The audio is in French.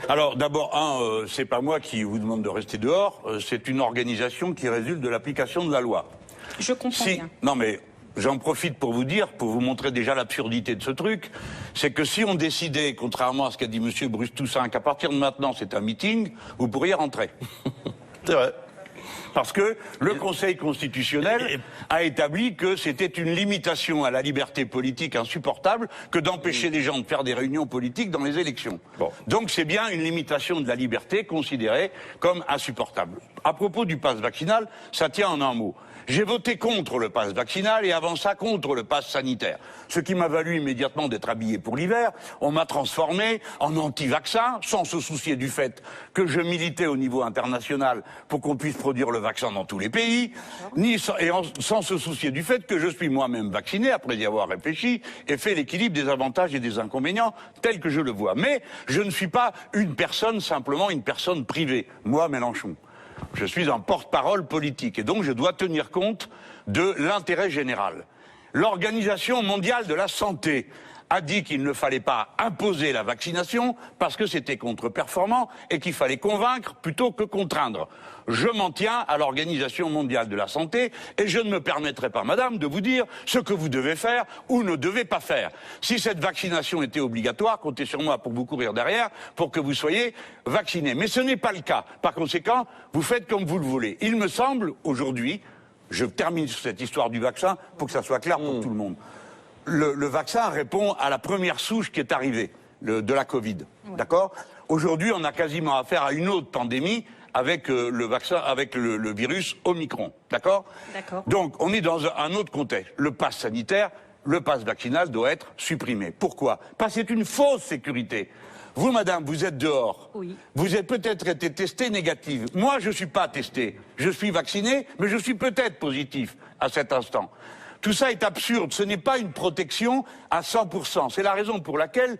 Alors d'abord, c'est pas moi qui vous demande de rester dehors, c'est une organisation qui résulte de l'application de la loi. Je comprends bien. Non mais j'en profite pour vous dire, pour vous montrer déjà l'absurdité de ce truc, c'est que si on décidait, contrairement à ce qu'a dit M. Bruce Toussaint, qu'à partir de maintenant c'est un meeting, vous pourriez rentrer. C'est vrai. Parce que le Conseil constitutionnel a établi que c'était une limitation à la liberté politique insupportable que d'empêcher les gens de faire des réunions politiques dans les élections. Bon. Donc c'est bien une limitation de la liberté considérée comme insupportable. À propos du pass vaccinal, ça tient en un mot. J'ai voté contre le pass vaccinal et avant ça contre le pass sanitaire. Ce qui m'a valu immédiatement d'être habillé pour l'hiver. On m'a transformé en anti-vaccin sans se soucier du fait que je militais au niveau international pour qu'on puisse produire le vaccin dans tous les pays, sans se soucier du fait que je suis moi-même vacciné après y avoir réfléchi et fait l'équilibre des avantages et des inconvénients tel que je le vois. Mais je ne suis pas une personne, simplement une personne privée. Moi, Mélenchon. Je suis un porte-parole politique et donc je dois tenir compte de l'intérêt général. L'Organisation mondiale de la santé a dit qu'il ne fallait pas imposer la vaccination parce que c'était contre-performant et qu'il fallait convaincre plutôt que contraindre. Je m'en tiens à l'Organisation mondiale de la santé et je ne me permettrai pas, madame, de vous dire ce que vous devez faire ou ne devez pas faire. Si cette vaccination était obligatoire, comptez sur moi pour vous courir derrière pour que vous soyez vaccinés. Mais ce n'est pas le cas. Par conséquent, vous faites comme vous le voulez. Il me semble, aujourd'hui, je termine sur cette histoire du vaccin pour que ça soit clair pour tout le monde. Le vaccin répond à la première souche qui est arrivée, de la Covid. Ouais. D'accord ? Aujourd'hui, on a quasiment affaire à une autre pandémie avec le vaccin, avec le virus Omicron. D'accord ? D'accord. Donc, on est dans un autre contexte. Le pass sanitaire, le pass vaccinal doit être supprimé. Pourquoi ? Parce que c'est une fausse sécurité. Vous, madame, vous êtes dehors. Oui. Vous avez peut-être été testée négative. Moi, je ne suis pas testé. Je suis vacciné, mais je suis peut-être positif à cet instant. Tout ça est absurde. Ce n'est pas une protection à 100%. C'est la raison pour laquelle